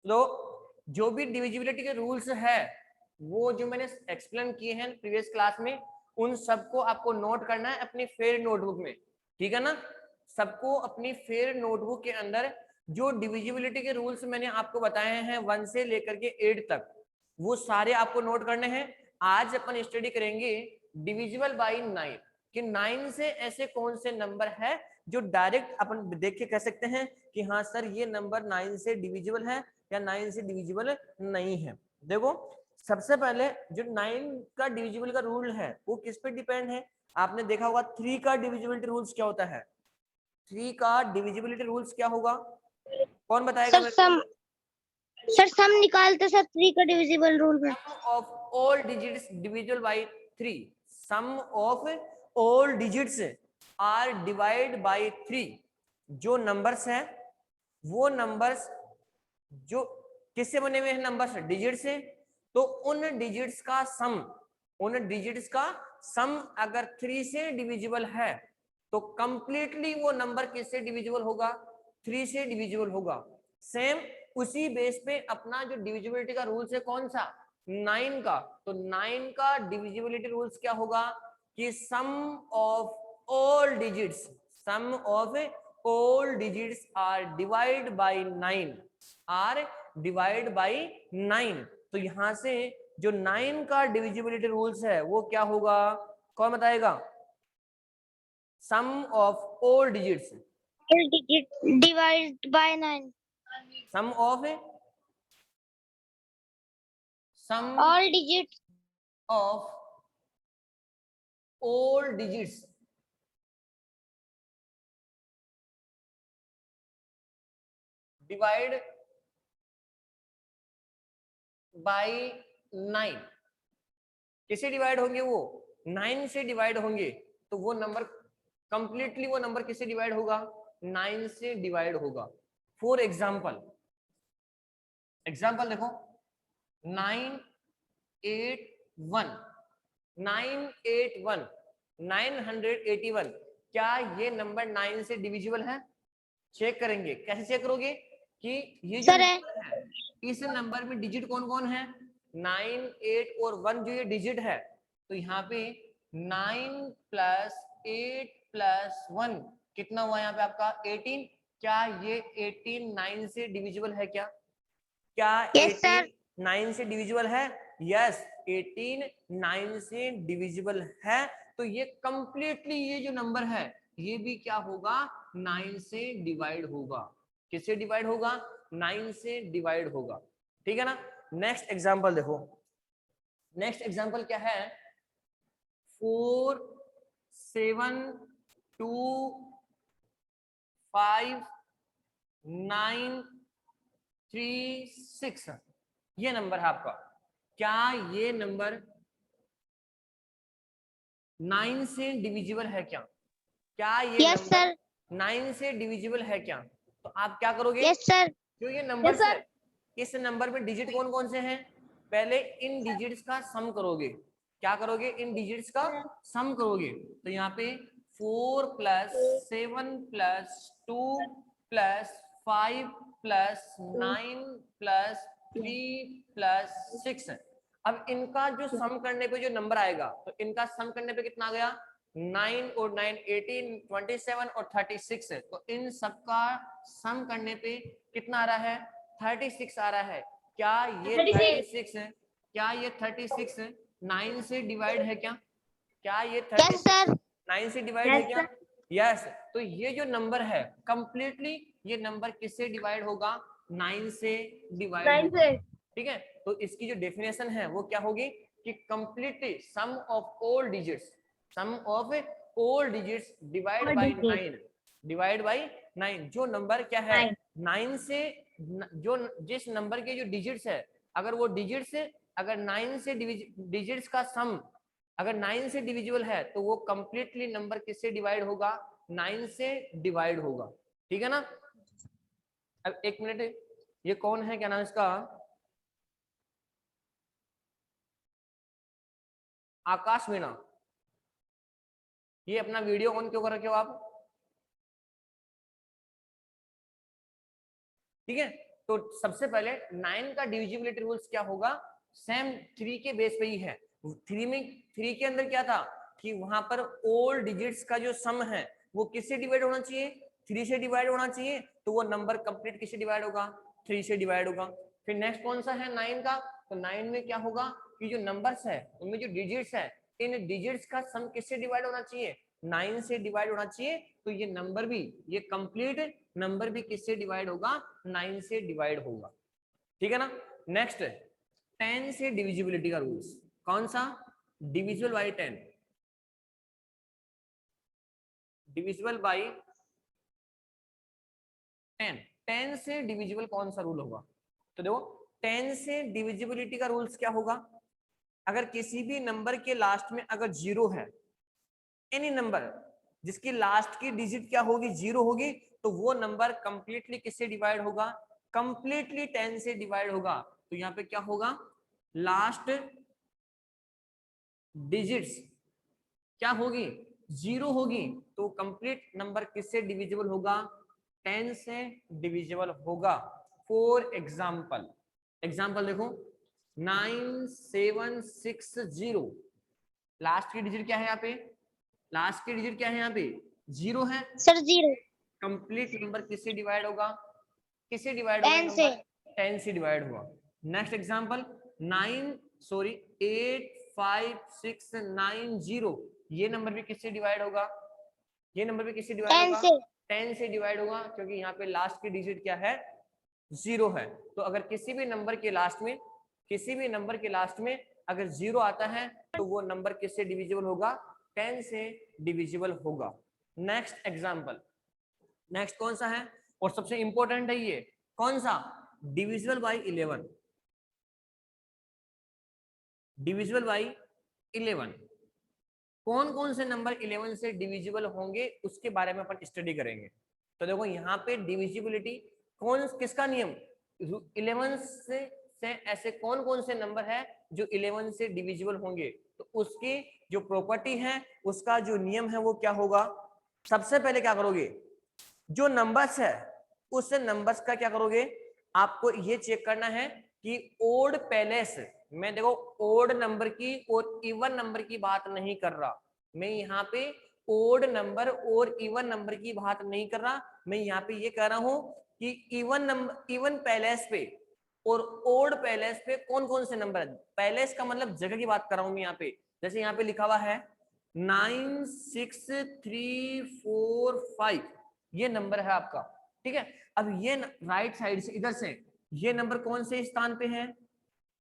तो जो भी डिविजिबिलिटी के रूल्स है वो जो मैंने एक्सप्लेन किए हैं प्रीवियस क्लास में, उन सबको आपको नोट करना है अपनी फेयर नोटबुक में, ठीक है ना। सबको अपनी फेयर नोटबुक के अंदर जो डिविजिबिलिटी के रूल्स मैंने आपको बताए हैं 1 से लेकर के 8 तक, वो सारे आपको नोट करने हैं। आज अपन स्टडी करेंगे डिविजिबल बाय 9 कि 9 से ऐसे कौन से नंबर है जो डायरेक्ट अपन देख के कह सकते हैं कि हाँ सर ये नंबर 9 से डिविजिबल है या 9 से डिविजिबल नहीं है। देखो सबसे पहले जो 9 का डिविजिबल का रूल है वो किस पे डिपेंड है। आपने देखा होगा 3 का डिविजिबिलिटी रूल्स क्या होता है। 3 का डिविजिबिलिटी रूल्स क्या होगा, कौन बताएगा मेरे को? सर सम निकालते सर 3 का डिविजिबल रूल में। Sum of all digits divisible by 3। Sum of all digits are divide by 3। जो नंबर्स हैं वो नंबर्स जो किससे बने हुए हैं, नंबर्स डिजिट से, तो उन डिजिट्स का सम अगर 3 से डिविजिबल है तो कंप्लीटली वो नंबर किससे डिविजिबल होगा, 3 से डिविजिबल होगा। सेम उसी बेस पे अपना जो डिविजिबिलिटी का रूल्स है कौन सा, 9 का, तो 9 का डिविजिबिलिटी रूल्स क्या होगा कि sum of all digits are divide by 9 तो यहां से जो 9 का डिविजिबिलिटी रूल्स है वो क्या होगा, कौन बताएगा? Sum of all digits divide by 9। Sum of all digits of all digits divide by 9। किससे डिवाइड होंगे, वो 9 से डिवाइड होंगे, तो वो नंबर कंप्लीटली वो नंबर किससे डिवाइड होगा, 9 से डिवाइड होगा। फॉर एग्जाम्पल देखो 981 981 क्या ये नंबर 9 से डिविजिबल है? चेक करेंगे। कैसे चेक करोगे कि ये जो नंबर है इस नंबर में डिजिट कौन कौन है, 9 8 और 1 जो ये डिजिट है, तो यहाँ पे 9 प्लस 8 प्लस 1 कितना हुआ यहाँ पे आपका 18। क्या ये 18 9 से डिविजिबल है क्या? क्या 18 9 से डिविजिबल है? यस 18 9 से डिविजिबल है। तो ये कंप्लीटली ये जो नंबर है ये भी क्या होगा, 9 से डिवाइड होगा। किससे डिवाइड होगा, 9 से डिवाइड होगा, ठीक है ना। नेक्स्ट एग्जांपल देखो, नेक्स्ट एग्जांपल क्या है, 4 7 2 5 9 3 6 ये नंबर है आपका। क्या ये नंबर 9 से डिविजिबल है क्या? क्या ये नंबर 9 से डिविजिबल है क्या? तो आप क्या करोगे, यस सर। जो ये नंबर है इस नंबर में डिजिट कौन कौन से हैं, पहले इन डिजिट्स का सम करोगे। क्या करोगे, इन डिजिट्स का सम करोगे। तो यहाँ पे 4 plus 7 plus 2 plus 5 plus 9 plus 3 plus 6। अब इनका जो सम करने पे जो नंबर आएगा, तो इनका सम करने पे कितना आ गया, 9 और 9 18 27 और 36 है। तो इन सबका सम करने पे कितना आ रहा है, 36 आ रहा है। क्या ये 36 है, क्या ये 36 9 से डिवाइड है क्या? क्या ये 36 9 से डिवाइड है क्या? यस। तो ये जो नंबर है कंप्लीटली ये नंबर किससे डिवाइड होगा, 9 से डिवाइड होगा, ठीक है। तो इसकी जो डेफिनेशन है वो क्या होगी कि completely sum of all digits divide by 9 जो नंबर क्या है 9 से जो जिस नंबर के जो डिजिट्स है अगर वो डिजिट्स अगर 9 से डिजिट्स का सम अगर 9 से डिविजिबल है तो वो कंप्लीटली नंबर किससे डिवाइड होगा, 9 से डिवाइड होगा, ठीक है ना। अब एक मिनट, ये कौन है, क्या नाम इसका, आकाश मीणा। ये अपना वीडियो ऑन क्यों कर रखे हो आप, ठीक है। तो सबसे पहले 9 का डिविजिबिलिटी रूल्स क्या होगा, सेम 3 के बेस पे ही है। 3 के अंदर क्या था कि वहां पर ऑल डिजिट्स का जो सम है वो किससे डिवाइड होना चाहिए, 3 से डिवाइड होना चाहिए, तो वो नंबर कंप्लीट किससे डिवाइड होगा, 3 से डिवाइड होगा। फिर नेक्स्ट कौन सा है 9 का, तो 9 में क्या होगा कि जो नंबर्स है उनमें जो डिजिट्स है, इन डिजिट्स का सम किससे डिवाइड होना चाहिए, 9 से डिवाइड होना चाहिए। तो ये नंबर भी, ये कंप्लीट नंबर भी किससे डिवाइड होगा, 9 से डिवाइड होगा, ठीक है ना। नेक्स्ट 10 से डिविजिबिलिटी का रूल्स, कौन सा, डिविजिबल बाई 10, डिविजिबल बाई 10, 10 से डिविजिबल कौन सा रूल होगा, तो देखो 10 से डिविजिबिलिटी का रूल्स क्या होगा, अगर किसी भी नंबर के लास्ट में अगर 0 है, एनी नंबर जिसकी लास्ट की डिजिट क्या होगी, 0 होगी, तो वो नंबर कंप्लीटली किससे डिवाइड होगा, कंप्लीटली 10 से डिवाइड होगा। तो यहाँ पे क्या होगा, लास्ट डिजिट्स क्या होगी, 0 होगी, तो कंप्लीट नंबर किससे डिविजिबल होगा, 10 से डिविजिबल होगा। फॉर एग्जाम्पल देखो 9760, लास्ट की डिजिट क्या है यहाँ पे, लास्ट की डिजिट क्या है यहाँ पे, 0 है सर 0, कंप्लीट नंबर किससे डिवाइड होगा, किससे डिवाइड होगा 10 से, नंबर, 10 से डिवाइड हुआ। नेक्स्ट एग्जांपल 85690, ये नंबर भी किससे डिवाइड होगा, ये नंबर भी किससे डिवाइड 10 होगा, से, 10 से डिवाइड होगा, क्योंकि यहाँ पे लास्ट की डिजिट क्या है, 0 है। तो अगर किसी भी नंबर के लास्ट में, किसी भी नंबर के लास्ट में अगर 0 आता है तो वो नंबर किससे डिविजिबल होगा, 10 से डिविजिबल होगा। नेक्स्ट एग्जांपल, नेक्स्ट कौन सा है और सबसे इंपॉर्टेंट है ये, कौन सा, डिविजिबल बाई 11, डिविजिबल बाई 11, कौन कौन से नंबर 11 से डिविजिबल होंगे उसके बारे में अपन स्टडी करेंगे। तो देखो यहाँ पे डिविजिबिलिटी कौन, किसका नियम, 11 से ऐसे कौन कौन से नंबर है जो 11 से डिविजिबल होंगे, तो उसकी जो प्रॉपर्टी है, उसका जो नियम है वो क्या होगा। सबसे पहले क्या करोगे, जो नंबर्स है उस नंबर्स का क्या करोगे, आपको ये चेक करना है कि ओड पैलेस, मैं देखो ओड नंबर की और इवन नंबर की बात नहीं कर रहा, मैं यहाँ पे ओड नंबर और इवन नंबर की बात नहीं कर रहा, मैं यहाँ पे ये कह रहा हूं कि इवन नंबर, इवन पैलेस पे और ओड पैलेस पे कौन कौन से नंबर है, पैलेस का मतलब जगह की बात कर रहा हूं मैं यहाँ पे, जैसे यहाँ पे लिखा हुआ है 96345, ये नंबर है आपका, ठीक है। अब ये राइट साइड से इधर से ये नंबर कौन से स्थान पे है,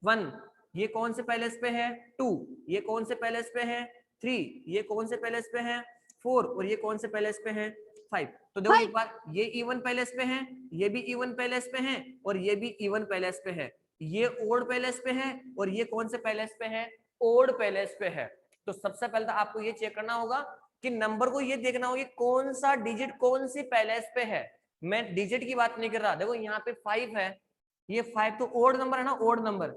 1, ये कौन से पैलेस पे है, 2, ये कौन से पैलेस पे है, 3, ये कौन से पैलेस पे है, 4, और ये कौन से पैलेस पे है, 5। तो देखो एक बार ये इवन पैलेस पे है, ये भी इवन पैलेस पे है, और ये भी इवन पैलेस पे है, ये ओड पैलेस पे है, और ये कौन से पैलेस पे है, ओड पैलेस पे है। तो सबसे पहले तो आपको ये चेक करना होगा कि नंबर को ये देखना होगा कौन सा डिजिट कौन सी पैलेस पे है, मैं डिजिट की बात नहीं कर रहा। देखो यहाँ पे 5 है, ये 5 तो ओड नंबर है ना, ओड नंबर,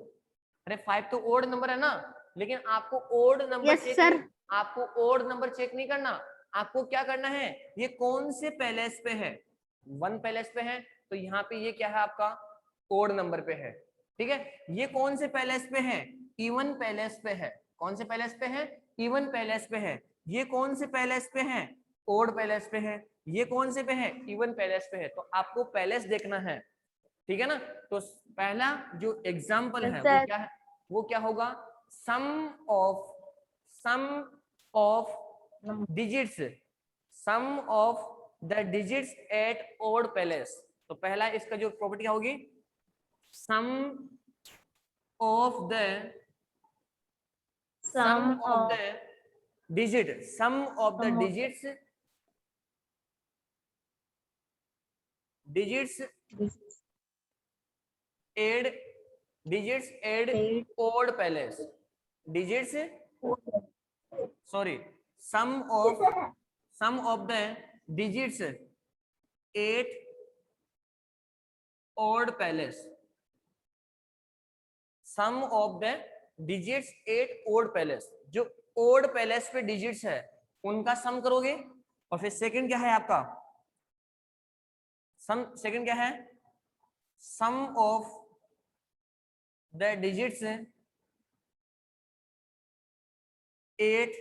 अरे 5 तो ओड नंबर है ना, लेकिन आपको ओड नंबर यस सर, आपको ओड नंबर चेक नहीं करना, आपको क्या करना है, ये कौन से पैलेस पे है, 1 पैलेस पे है, तो यहाँ पे ये क्या है आपका, ओड नंबर पे है, ठीक है। ये कौन से पैलेस पे है, इवन पैलेस पे है, कौन से पैलेस पे है, इवन पैलेस पे है। ये कौन से पैलेस पे है, ओड पैलेस पे है। ये कौन से पे है, इवन पैलेस पे है। तो आपको पैलेस देखना है, ठीक है ना। तो पहला जो एग्जाम्पल है वो क्या है, वो क्या होगा, sum of digits, sum of the digits at odd palace. तो पहला इसका जो प्रॉपर्टी क्या होगी, sum of the digit, sum of the digits add odd place, digits sorry, sum of the digits 8 odd place, sum of the digits 8 odd place, जो odd place पे digits है उनका सम करोगे। और फिर सेकंड क्या है आपका, सम, सेकंड क्या है, sum of the digits 8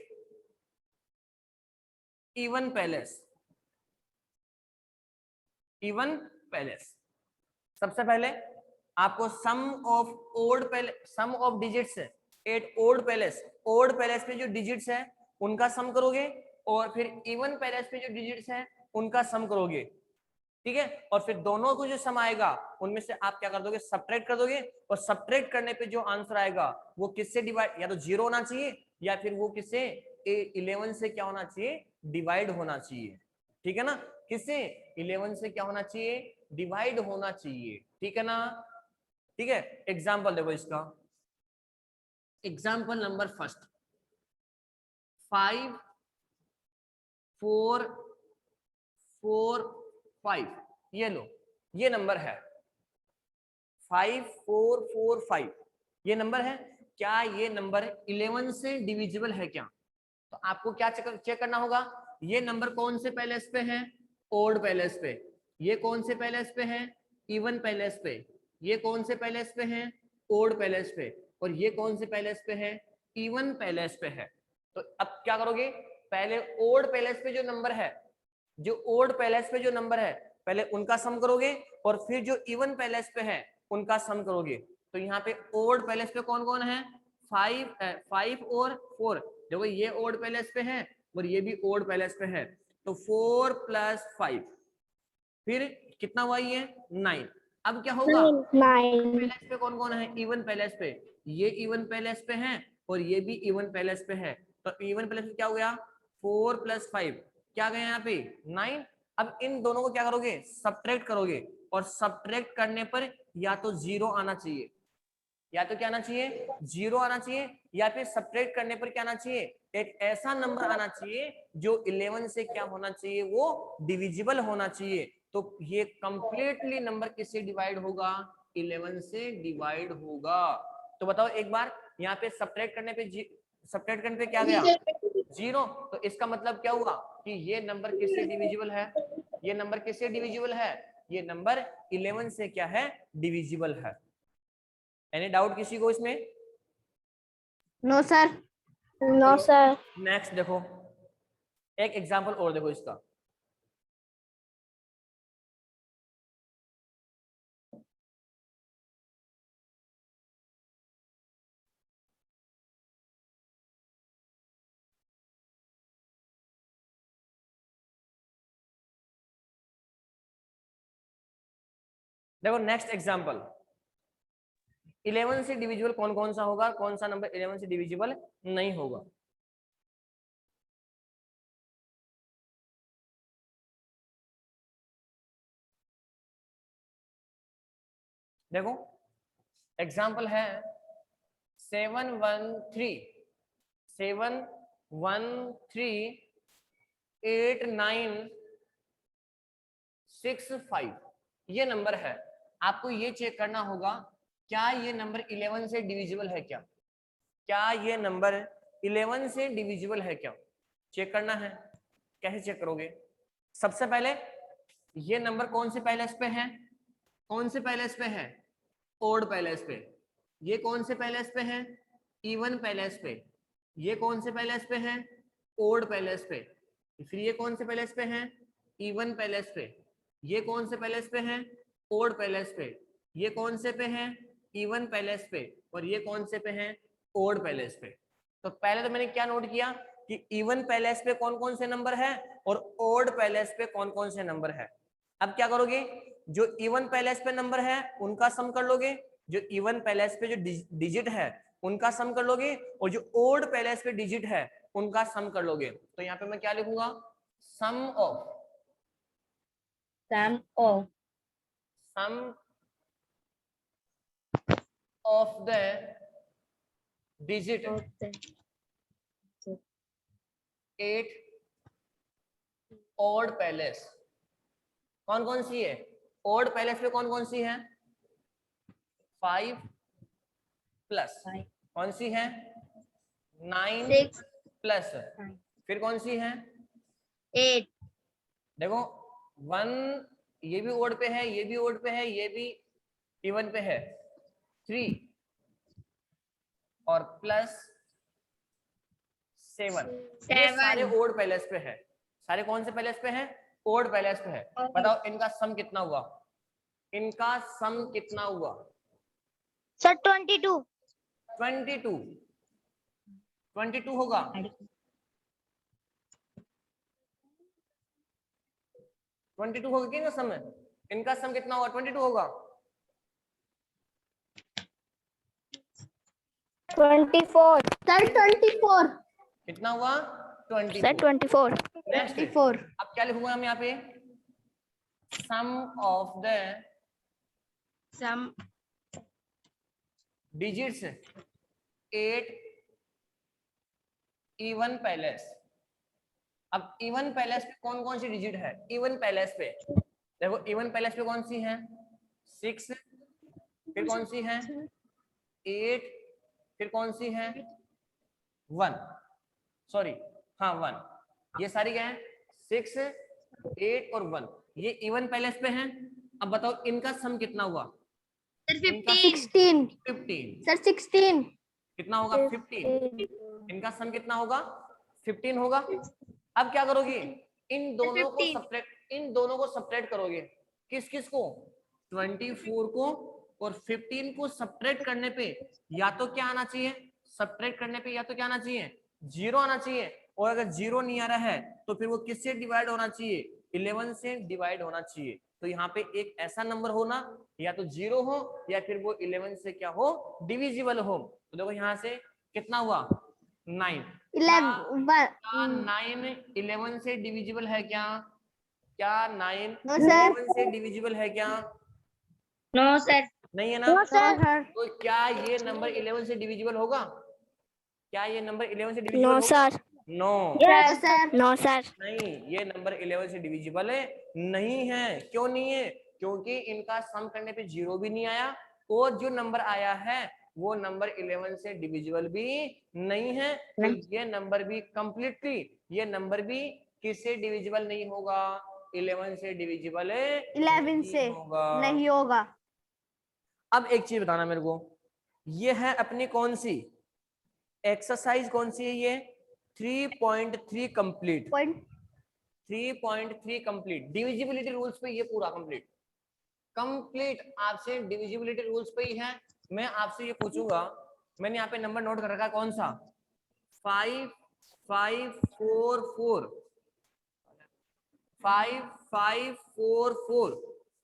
even place. Even place, सबसे पहले आपको sum of odd place, sum of digits 8 odd place, odd place पे जो डिजिट्स है उनका सम करोगे, और फिर इवन पैलेस पे जो डिजिट्स है उनका सम करोगे, ठीक है। और फिर दोनों को जो सम आएगा उनमें से आप क्या कर दोगे, सब्ट्रैक्ट कर दोगे, और सब्ट्रैक्ट करने पे जो आंसर आएगा वो किससे डिवाइड, या तो 0 होना चाहिए या फिर वो किससे 11 से क्या होना चाहिए, डिवाइड होना चाहिए, ठीक है ना। किससे, 11 से क्या होना चाहिए, डिवाइड होना चाहिए, ठीक है ना। ठीक है, एग्जाम्पल देखो इसका, एग्जाम्पल नंबर फर्स्ट, 5 4 4 5, ये लो, ये नंबर है 5 4 4 5, ये नंबर है। क्या ये नंबर 11 से डिविजिबल है क्या? तो आपको क्या चेक करना होगा, ये नंबर कौन से पैलेस पे है, ओड पैलेस पे। ये कौन से पैलेस पे है, इवन पैलेस पे। ये कौन से पैलेस पे है, ओड पैलेस पे। और ये कौन से पैलेस पे है, इवन पैलेस पे है। तो अब क्या करोगे, पहले ओड पैलेस पे जो नंबर है, जो ओड पैलेस पे जो नंबर है पहले उनका सम करोगे, और फिर जो इवन पैलेस पे है उनका सम करोगे। तो यहाँ पे ओड पैलेस पे कौन कौन है, 5 और 4। देखो ये ओड पैलेस पे है और ये भी ओड पैलेस पे है, तो 4 + 5, फिर कितना हुआ ये 9। अब क्या होगा, 9 पैलेस पे कौन कौन है, इवन पैलेस पे, ये इवन पैलेस पे है और ये भी इवन पैलेस पे है। तो इवन पैलेस पे क्या हो गया, 4 + 5 क्या गया यहाँ पे 9। अब इन दोनों को क्या करोगे, सब्ट्रैक्ट करोगे, और सब्ट्रैक्ट करने पर या तो 0 आना चाहिए, या तो क्या आना चाहिए, 0 आना चाहिए, या फिर सब्ट्रैक्ट करने पर क्या आना चाहिए, एक ऐसा नंबर आना चाहिए जो 11 से क्या होना चाहिए, वो डिविजिबल होना चाहिए। तो ये कंप्लीटली नंबर किससे डिवाइड होगा, 11 से डिवाइड होगा। तो बताओ एक बार, यहाँ पे सब्ट्रैक्ट करने पे क्या गया, 0। तो इसका मतलब क्या हुआ कि ये नंबर किससे डिविजिबल है, ये नंबर किससे डिविजिबल है, ये नंबर 11 से क्या है, डिविजिबल है। एनी डाउट किसी को इसमें? No sir, no sir. Next देखो, एक एग्जांपल और देखो इसका, देखो नेक्स्ट एग्जांपल, 11 से डिविजिबल कौन कौन सा होगा, कौन सा नंबर 11 से डिविजिबल नहीं होगा। देखो एग्जांपल है 713 8965, ये नंबर है। आपको ये चेक करना होगा क्या ये नंबर 11 से डिविजिबल है क्या, क्या ये नंबर 11 से डिविजिबल है क्या, चेक करना है। कैसे चेक करोगे, सबसे पहले ये नंबर कौन से पैलेस पे है, कौन से पैलेस पे है, ओड पैलेस पे। ये कौन से पैलेस पे है, इवन पैलेस पे। ये कौन से पैलेस पे है, ओड पैलेस पे। फिर ये कौन से पैलेस पे है, इवन पैलेस पे। ये कौन से पैलेस पे है, ओड पैलेस पे। ये कौन से पे है, इवन पैलेस पे। और ये कौन से पे है, ओड पैलेस पे। तो पहले तो मैंने क्या नोट किया कि इवन पैलेस पे कौन कौन से नंबर है और ओड पैलेस पे कौन कौन से नंबर है। अब क्या करोगे, जो इवन पैलेस पे नंबर है उनका सम कर लोगे, जो इवन पैलेस पे जो डिजिट है उनका सम कर लोगे, और जो ओड पैलेस पे डिजिट है उनका सम कर लोगे। तो यहाँ पे मैं क्या लिखूंगा, sum of the digit 8 odd place. कौन कौन सी है, ओड पैलेस पे कौन कौन सी है, 5 प्लस, कौन सी है 9 प्लस, फिर कौन सी है 8। देखो 1, ये भी ओड पे है, ये भी ओड पे है, ये भी इवन पे है 3 और प्लस 7। ये सारे ओड पैलेस पे है। सारे कौन से पैलेस पे हैं? ओड पैलेस पे है। बताओ इनका सम कितना हुआ? इनका सम कितना हुआ? सर 22। 22 होगा। ट्वेंटी टू होगा कि ना सम? इनका सम कितना होगा? 22 होगा। 24 सर 24। कितना हुआ? 24 सर 24। नेक्स्ट 24 अब क्या लिखूंगा हम यहाँ पे? Sum of the sum digits 8 even place. अब इवन पैलेस पे कौन कौन सी डिजिट है? इवन पैलेस पे देखो, इवन पैलेस पे कौन सी है? 6, फिर कौन सी है? 8, फिर कौन सी है? 1, सॉरी हाँ 1। ये सारी क्या है? 6, 8 और 1। ये इवन पैलेस पे हैं। अब बताओ इनका सम कितना हुआ? सर इनका 16 15। सर 16 कितना होगा? 15। इनका सम कितना होगा? 15 होगा। अब क्या करोगे? इन दोनों को 15 सब्ट्रैक्ट, इन दोनों को सब्ट्रैक्ट करोगे। किस किस को? 24 को और 15 को सब्ट्रैक्ट करने पे या तो क्या आना चाहिए? सब्ट्रैक्ट करने पे या तो क्या आना चाहिए? 0 आना चाहिए। और अगर 0 नहीं आ रहा है तो फिर वो किससे डिवाइड होना चाहिए? 11 से डिवाइड होना चाहिए। तो यहाँ पे एक ऐसा नंबर हो ना, या तो 0 हो या फिर वो 11 से क्या हो? डिविजिबल हो। तो देखो यहाँ से कितना हुआ? 9। 9 11 से डिविजिबल है क्या? क्या 9 नो सर 11 से डिविजिबल है क्या? नो सर नहीं है ना? नो सर तो क्या ये नंबर 11 से डिविजिबल होगा? क्या ये नंबर 11 से डिविजिबल नो होगा? Sir no. Yes sir no sir नहीं, ये नंबर 11 से डिविजिबल है नहीं है। क्यों नहीं है? क्योंकि इनका सम करने पे 0 भी नहीं आया और जो नंबर आया है वो नंबर 11 से डिविजिबल भी नहीं है। तो ये नंबर भी कंप्लीटली, ये नंबर भी किससे डिविजिबल नहीं होगा? 11 से डिविजिबल 11 से होगा। नहीं होगा। अब एक चीज बताना मेरे को, ये है अपनी कौन सी एक्सरसाइज? कौन सी है ये? 3.3 कंप्लीट। 3.3 कंप्लीट डिविजिबिलिटी रूल्स पे ये पूरा कंप्लीट आपसे डिविजिबिलिटी रूल्स पे ही है। मैं आपसे ये पूछूंगा, मैंने यहाँ पे नंबर नोट कर रखा है कौन सा? 5 5 4 4 5 5 4 4।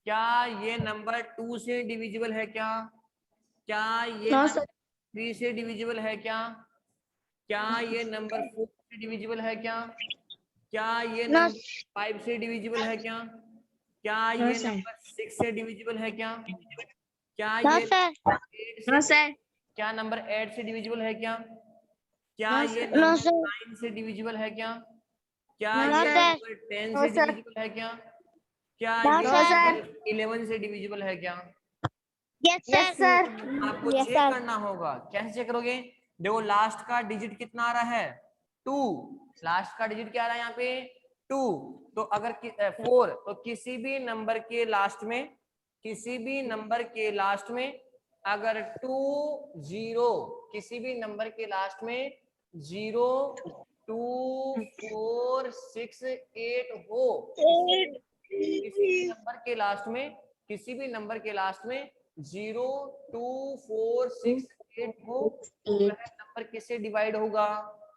क्या ये नंबर 2 से डिविजिबल है क्या? क्या ये नंबर 3 से डिविजिबल है क्या? क्या ये नंबर 4 से डिविजिबल है क्या? क्या ये नंबर 5 से डिविजिबल है क्या? क्या ये नंबर 6 से डिविजिबल है क्या? क्या ये 8 से, क्या नंबर 8 से डिविजिबल है क्या? क्या ये नंबर 9 से डिविजिबल है क्या? क्या ये नंबर 10 से डिविजिबल है क्या? क्या ये नंबर 11 से डिविजिबल है क्या? यस सर आपको चेक करना होगा। कैसे चेक करोगे? देखो लास्ट का डिजिट कितना आ रहा है? 2। लास्ट का डिजिट क्या आ रहा है यहाँ पे? 2। तो अगर 4, तो किसी भी नंबर के लास्ट में, किसी भी नंबर के लास्ट में अगर 2 0, किसी भी नंबर के लास्ट में 0 2 4 6 8 हो, किसी भी नंबर के लास्ट में, किसी भी नंबर के लास्ट में 0 2 4 6 8 हो, तो वह नंबर किससे डिवाइड होगा?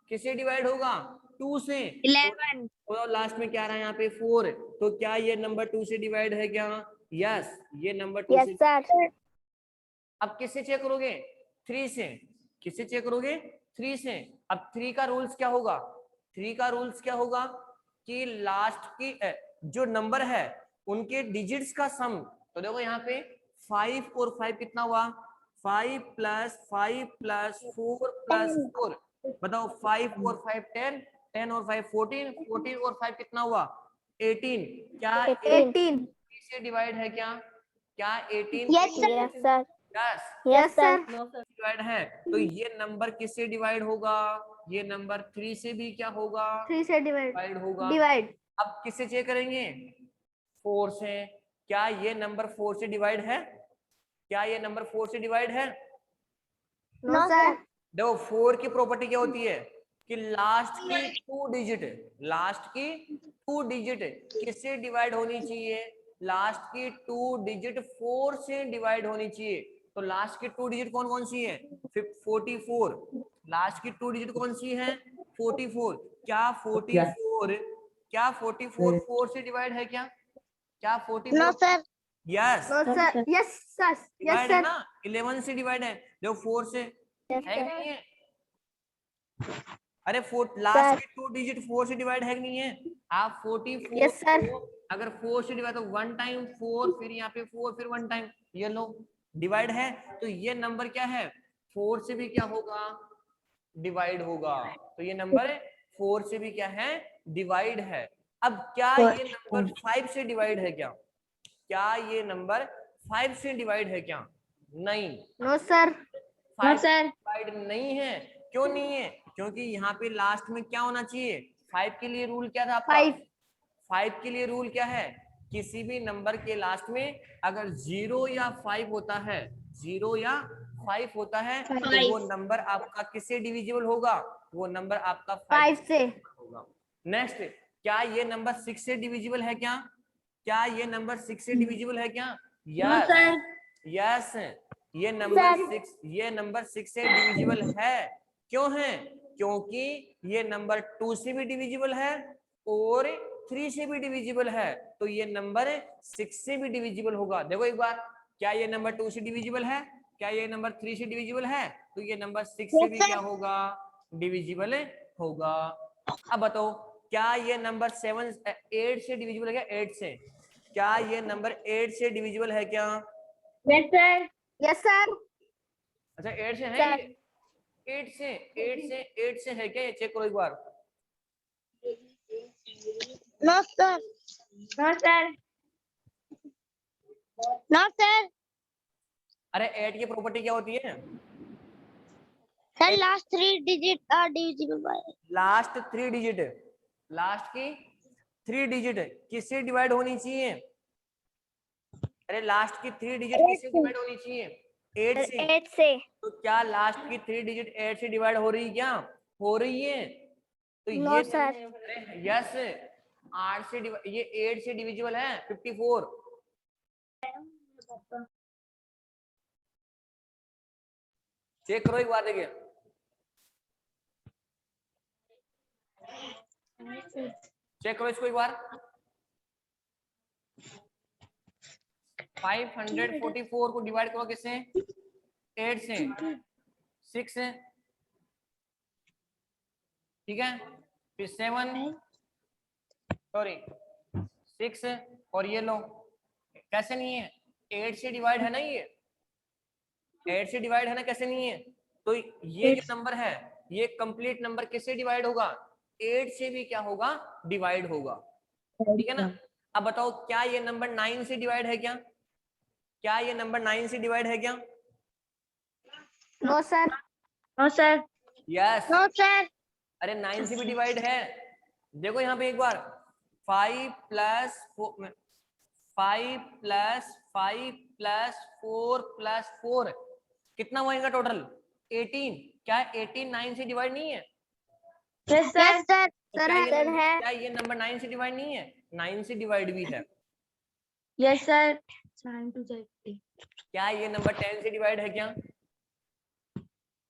किससे डिवाइड होगा? 2 से। 11 तो लास्ट में क्या आ रहा है यहाँ पे? 4। तो क्या ये नंबर 2 से डिवाइड है क्या? यस, ये नंबर 2 से। सर अब किससे चेक करोगे? 3 से। किससे चेक करोगे? 3 से। अब 3 का रूल्स क्या होगा? 3 का रूल्स क्या होगा कि लास्ट की जो नंबर है उनके डिजिट्स का सम। तो देखो यहाँ पे 5 और 5 कितना हुआ? 5 प्लस 5 प्लस 4 प्लस 4। बताओ 5 और 5 10, 10 और 5 14, 14 और 5 कितना हुआ? 18। क्या 18 से डिवाइड है क्या? क्या 18 yes sir yes yes sir divide है? तो ये नंबर किससे डिवाइड होगा? ये नंबर 3 से भी क्या होगा? 3 से डिवाइड होगा। डिवाइड अब किससे चेक करेंगे? 4 से। क्या ये नंबर 4 से डिवाइड है? क्या ये नंबर 4 से डिवाइड है? No sir. देखो 4 की प्रॉपर्टी क्या होती है कि लास्ट की 2 डिजिट किससे डिवाइड होनी चाहिए? लास्ट की 2 डिजिट 4 से डिवाइड होनी चाहिए। तो लास्ट की 2 डिजिट कौन कौन सी है? 44। लास्ट की 2 डिजिट कौन सी है? 44। क्या 44 4 से डिवाइड है क्या? क्या 44? No sir. Yes no sir. Yes sir. Divide है ना, 11 से डिवाइड है। देखो 4 से है कि नहीं है? अरे लास्ट की 2 डिजिट 4 से डिवाइड है कि नहीं है? आप 44 यस सर। को अगर 4 से डिवाइड तो 1 टाइम 4, फिर यहाँ पे 4, फिर 1 टाइम, ये लो डिवाइड है। तो ये नंबर क्या है? 4 से भी क्या होगा? डिवाइड होगा। तो ये नंबर 4 से भी क्या है? डिवाइड है। अब क्या ये नंबर 5 से डिवाइड है क्या? क्या ये नंबर 5 से डिवाइड है क्या? नहीं। No sir. 5 से डिवाइड नहीं है। क्यों नहीं है? क्योंकि यहाँ पे लास्ट में क्या होना चाहिए? 5 के लिए रूल क्या था आपका? 5 के लिए रूल क्या है? किसी भी नंबर के लास्ट में अगर 0 या 5 होता है, 0 या 5 होता है, तो वो नंबर आपका किससे डिविजिबल होगा? वो नंबर आपका 5 से होगा। नेक्स्ट, क्या ये नंबर 6 से डिविजिबल है क्या? क्या ये नंबर 6 से डिविजिबल है क्या? यस यस, ये नंबर 6 से डिविजिबल है। क्यों है? क्योंकि ये नंबर 2 से भी डिविजिबल है और 3 से भी डिविजिबल है। तो ये नंबर 6 से भी डिविजिबल होगा। देखो एक बार, क्या ये नंबर 2 से डिविजिबल है? क्या ये नंबर 3 से डिविजिबल है? तो ये नंबर 6 से भी क्या होगा? डिविजिबल होगा। अब बताओ, क्या ये नंबर 8 से डिविजिबल है क्या? 8 से, क्या ये नंबर 8 से डिविजिबल है क्या? Yes sir. Yes sir. अच्छा 8 से है ये? 8 से है क्या? ये चेक करो एक बार। No sir. No sir. No sir. अरे 8 की प्रॉपर्टी क्या होती है? Sir last 3 digit are divisible by. Last 3 digit, last की 3 डिजिट किससे डिवाइड होनी चाहिए? अरे लास्ट की 3 डिजिट किससे डिवाइड होनी चाहिए? 8 से। 8 से। तो क्या लास्ट की 3 डिजिट 8 से डिवाइड हो रही है क्या? हो रही है। तो नो ये सर। अरे यस, 8 से ये 8 से डिविजिबल है 54। चेक करो एक बार, देखिए चेक करो इसको एक बार। 544 को डिवाइड करो किससे? 8 से, 6 से, ठीक है, फिर 7, सॉरी 6, और ये लो, कैसे नहीं है? 8 से डिवाइड है ना ये, 8 से डिवाइड है ना, कैसे नहीं है? तो ये जो नंबर है, ये कंप्लीट नंबर किससे डिवाइड होगा? 8 से भी क्या होगा? डिवाइड होगा। ठीक है ना? अब बताओ, क्या ये नंबर 9 से डिवाइड है क्या? क्या ये नंबर 9 से डिवाइड है क्या? No sir. No sir. Yes. No sir. अरे 9 से भी डिवाइड है। देखो यहाँ पे एक बार, 5 प्लस 4 प्लस 4 कितना होएगा टोटल? 18। क्या 18 9 से डिवाइड नहीं है? Yes sir. तो क्या ये नंबर 9 से डिवाइड नहीं है? 9 से डिवाइड भी है। Yes sir. क्या ये नंबर 10 से डिवाइड है क्या?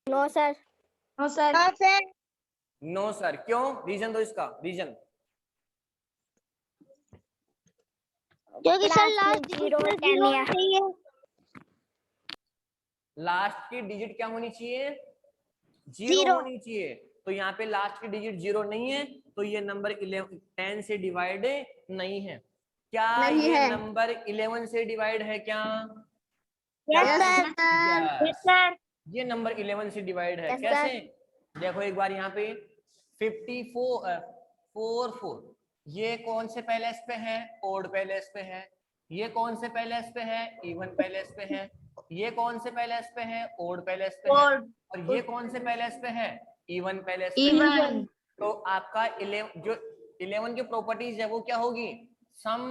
No sir. No sir. No sir. No sir. क्यों? रीजन दो इसका, रीजन। क्योंकि सर लास्ट 0 चाहिए। लास्ट की डिजिट क्या होनी चाहिए? 0 0 होनी चाहिए। तो यहाँ पे लास्ट की डिजिट 0 नहीं है, तो ये नंबर 10 से डिवाइड नहीं है। क्या नहीं ये है। नंबर 11 से डिवाइड है क्या? Yes sir. Yes sir. ये नंबर 11 से डिवाइड है। Yes, कैसे? देखो एक बार यहाँ पे 44 ये कौन से पैलेस पे है? ओड पैलेस पे है। ये कौन से पैलेस पे है? इवन पैलेस पे है। ये कौन से पैलेस पे है? ओड पैलेस पे है। और ये कौन से पैलेस पे है? इवन पैलेस पे है। तो आपका 11 जो 11 की प्रॉपर्टीज है वो क्या होगी? Sum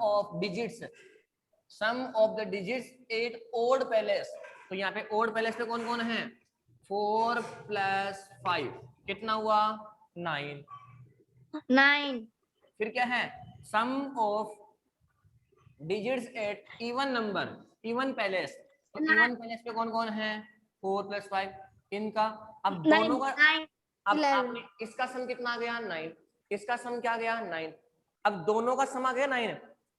of digits, sum of the digits at odd palace. तो यहाँ पे ओड पैलेस पे कौन कौन है? 4 + 5 कितना हुआ? 9। 9। फिर क्या है? Sum of digits at even number, even places. तो इवन पैलेस पे कौन कौन है? 4 + 5 इनका। अब दोनों 9 का, 9 अब 11। आपने इसका सम कितना आ गया? 9। इसका सम क्या आ गया? 9। अब दोनों का सम आ गया 9।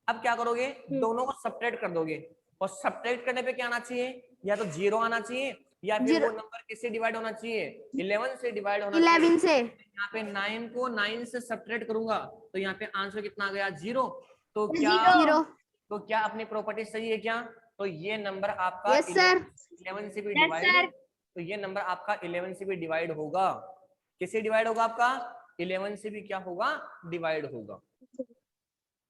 अब क्या करोगे? दोनों को सब्ट्रैक्ट कर दोगे, और सब्ट्रैक्ट करने पे क्या आना चाहिए? या तो 0 आना चाहिए, या फिर वो नंबर किससे डिवाइड होना चाहिए? 11 से डिवाइड होना चाहिए। 11 से। यहाँ पे 9 को 9 से सब्ट्रैक्ट करूंगा तो यहाँ पे आंसर कितना आ गया? 0। तो क्या 0। तो क्या अपनी प्रॉपर्टी सही है क्या? तो ये नंबर आपका यस सर। 11 से भी यस डिवाइड, सर। तो ये नंबर आपका 11 से भी डिवाइड होगा। किससे डिवाइड होगा? आपका 11 से भी क्या होगा? डिवाइड होगा।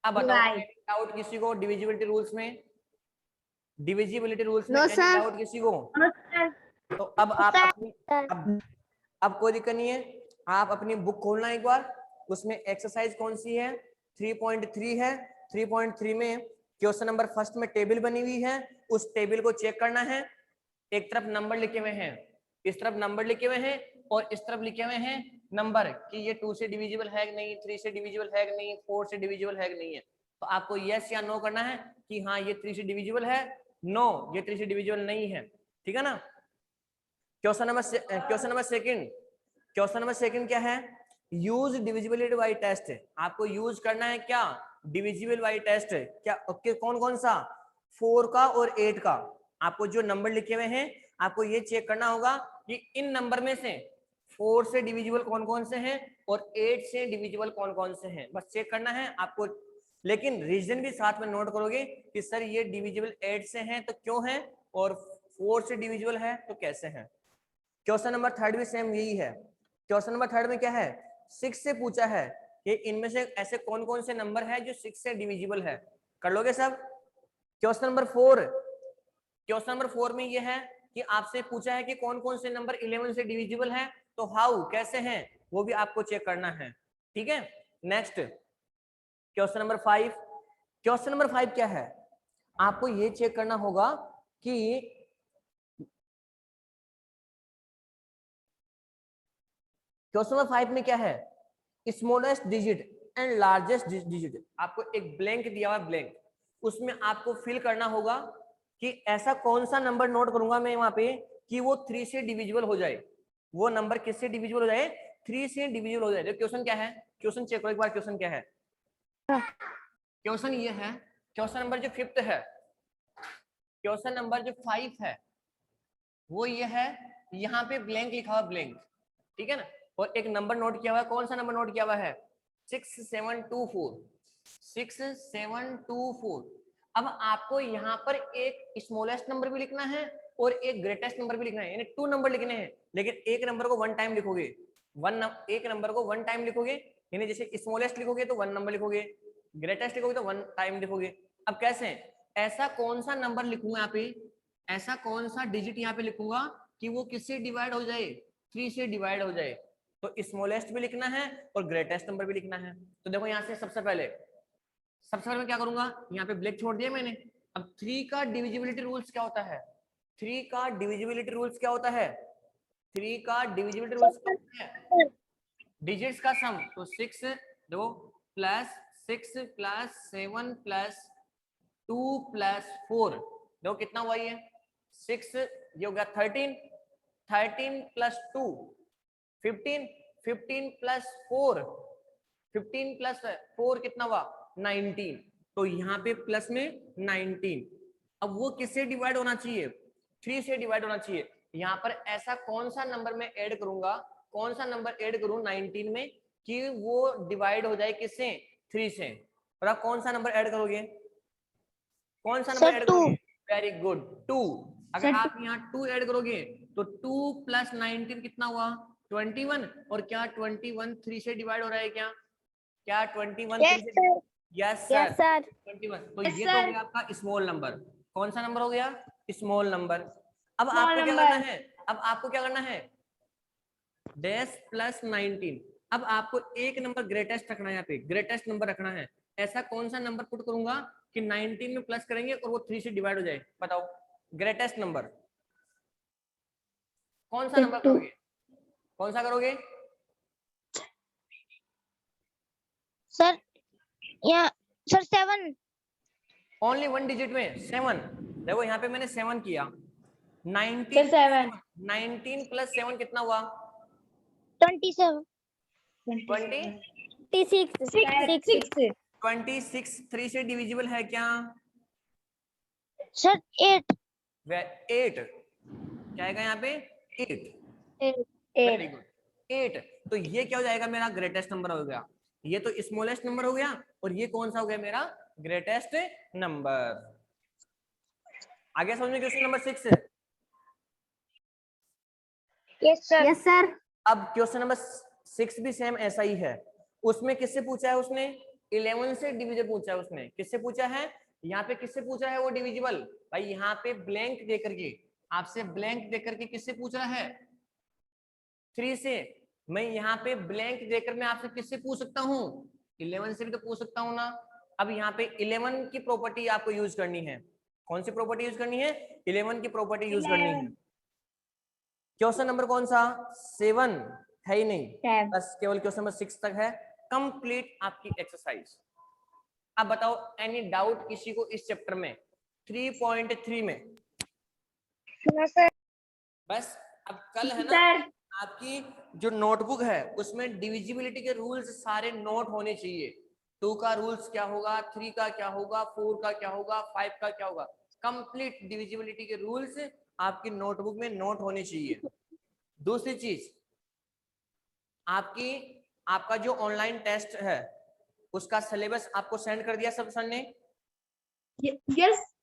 अब बताओ, एनी डाउट किसी को डिविजिबिलिटी रूल्स में? डिविजिबिलिटी रूल्स में नो एनी सर। डाउट किसी को? No sir. तो अब आप अपनी, अब कोई दिक्कत नहीं है, आप अपनी बुक खोलना एक बार। उसमें एक्सरसाइज कौन सी है? 3.3 है। 3.3 में क्वेश्चन नंबर फर्स्ट में टेबल बनी हुई है, उस टेबल को चेक करना है। एक तरफ नंबर लिखे हुए हैं, इस तरफ नंबर लिखे हुए हैं, और इस तरफ लिखे हुए हैं नंबर कि ये 2 से डिविजिबल है कि नहीं, 3 से डिविजिबल है कि नहीं, 4 से डिविजिबल है कि नहीं है। तो आपको यस या नो करना है कि हाँ ये 3 से डिविजिबल है, नो ये 3 से डिविजिबल नहीं है। ठीक है ना? Question number second, question number second क्या है? Use divisibility by test. आपको यूज करना है क्या? Divisible by test. क्या ओके? कौन कौन सा? 4 का और 8 का। आपको जो नंबर लिखे हुए हैं आपको ये चेक करना होगा कि इन नंबर में से 4 से डिविजिबल कौन कौन से हैं और 8 से डिविजिबल कौन कौन से हैं, बस चेक करना है आपको। लेकिन रीजन भी साथ में नोट करोगे कि सर ये डिविजिबल 8 से हैं तो क्यों है, और 4 से डिविजिबल है तो कैसे है। क्वेश्चन नंबर थर्ड भी सेम यही है। क्वेश्चन नंबर थर्ड में क्या है? 6 से पूछा है कि इनमें से ऐसे कौन कौन से नंबर है जो 6 से डिविजिबल है। कर लोगे सब? क्वेश्चन नंबर 4, क्वेश्चन नंबर 4 में ये है कि आपसे पूछा है कि कौन कौन से नंबर 11 से डिविजिबल है, तो हाउ कैसे हैं वो भी आपको चेक करना है। ठीक है? Next question number 5, question number 5 क्या है? आपको ये चेक करना होगा कि क्वेश्चन नंबर 5 में क्या है? Smallest digit and largest digit. आपको एक ब्लैंक दिया हुआ है, ब्लैंक, उसमें आपको फिल करना होगा कि ऐसा कौन सा नंबर नोट करूंगा मैं वहां पे कि वो 3 से डिविजिबल हो जाए। वो नंबर किससे डिविजिबल हो जाए? 3 से डिविजिबल हो जाए। तो क्वेश्चन क्या है? क्वेश्चन चेक करो एक बार, क्वेश्चन क्या है? क्वेश्चन ये है, क्वेश्चन नंबर जो 5th है, क्वेश्चन नंबर जो 5 है वो ये है, यहाँ पे ब्लैंक लिखा हुआ, ब्लैंक। ठीक है ना? और एक नंबर नोट किया हुआ है। कौन सा नंबर नोट किया हुआ है? 6724, 6724। अब आपको यहाँ पर एक स्मॉलेस्ट नंबर भी लिखना है और एक ग्रेटेस्ट नंबर भी लिखना है, यानी 2 नंबर लिखने हैं। लेकिन एक नंबर को 1 टाइम लिखोगे, एक नंबर को 1 टाइम लिखोगे, यानी जैसे स्मॉलेस्ट लिखोगे तो 1 नंबर लिखोगे, ग्रेटेस्ट लिखोगे तो 1 टाइम लिखोगे। अब कैसे? ऐसा कौन सा नंबर लिखूंगा यहाँ पे, ऐसा कौन सा डिजिट यहाँ पे लिखूंगा कि वो किससे डिवाइड हो जाए? 3 से डिवाइड हो जाए। तो स्मॉलेस्ट भी लिखना है और ग्रेटेस्ट नंबर भी लिखना है। तो देखो यहाँ से सबसे पहले मैं क्या करूंगा, यहाँ पे ब्लैक छोड़ दिया मैंने। अब 3 का डिविजिबिलिटी रूल्स क्या होता है? 3 का डिविजिबिलिटी रूल्स क्या होता है? 3 का डिविजिबिलिटी रूल्स क्या होता है? डिजिट्स का सम। तो 6 दो प्लस 6 प्लस 7 प्लस 2 प्लस 4, देखो कितना हुआ ये? 6, ये हो गया 13, 13 प्लस 2 15, 15 प्लस 4, 15 प्लस 4 कितना हुआ? 19। तो यहाँ पे प्लस में 19। अब वो किससे डिवाइड होना चाहिए? 3 से डिवाइड होना चाहिए। यहाँ पर ऐसा कौन सा नंबर मैं ऐड करूंगा, कौन सा नंबर ऐड करूं 19 में कि वो डिवाइड हो जाए किससे? 3 से। और आप कौन सा नंबर ऐड करोगे? कौन सा नंबर ऐड करोगे? Very good, 2। अगर आप यहाँ 2 ऐड करोगे तो 2 प्लस 19 कितना हुआ? 21। और क्या 21 3 से डिवाइड हो रहा है क्या? क्या 21 3 से? Yes sir, 21। तो ये तो हो गया आपका स्मॉल नंबर। कौन सा नंबर हो गया? Small number. अब आपको क्या करना है? अब आपको क्या करना है? Dash plus 19। अब आपको एक नंबर ग्रेटेस्ट रखना है, यहाँ पे ग्रेटेस्ट नंबर रखना है। ऐसा कौन सा नंबर पुट करूंगा कि 19 में प्लस करेंगे और वो 3 से डिवाइड हो जाए? बताओ ग्रेटेस्ट नंबर कौन सा नंबर करोगे? कौन सा करोगे? सर यहाँ सर 7 ओनली 1 डिजिट में 7। देखो यहाँ पे मैंने 7 किया। 19 प्लस 7 कितना हुआ? 27 26। 3 से डिविजिबल है क्या? सर 8 8 क्या आएगा यहाँ पे? 8। Very good 8। तो ये क्या हो जाएगा? मेरा ग्रेटेस्ट नंबर हो गया। ये तो स्मॉलेस्ट नंबर हो गया और ये कौन सा हो गया? मेरा ग्रेटेस्ट नंबर। आगे समझ में? Question number 6। यस सर अब क्वेश्चन नंबर 6 भी सेम ऐसा ही है। उसमें किससे पूछा है? उसने 11 से डिविजन पूछा है। उसने किससे पूछा है? यहाँ पे किससे पूछा है वो डिविजिबल? भाई यहाँ पे ब्लैंक देकर के, आपसे ब्लैंक देकर के किससे पूछ रहा है? 3 से। मैं यहाँ पे ब्लैंक देकर मैं आपसे किससे पूछ सकता हूँ? 11 से भी तो पूछ सकता हूँ ना। अब यहाँ पे 11 की प्रॉपर्टी आपको यूज करनी है। कौन सी प्रॉपर्टी यूज करनी है? 11 की प्रॉपर्टी यूज करनी है। क्वेश्चन नंबर कौन सा? 7 है ही नहीं, बस केवल क्वेश्चन नंबर 6 तक है। कंप्लीट आपकी एक्सरसाइज। अब बताओ एनी डाउट किसी को इस चैप्टर में 3.3 में? बस अब कल है ना आपकी जो नोटबुक है उसमें डिविजिबिलिटी के रूल्स सारे नोट होने चाहिए। 2 का रूल्स क्या होगा, 3 का क्या होगा, 4 का क्या होगा, 5 का क्या होगा। कंप्लीट डिविजिबिलिटी के रूल्स आपकी नोटबुक में नोट होने चाहिए। दूसरी चीज, आपका जो ऑनलाइन टेस्ट है उसका सिलेबस आपको सेंड कर दिया सब सर ने? यस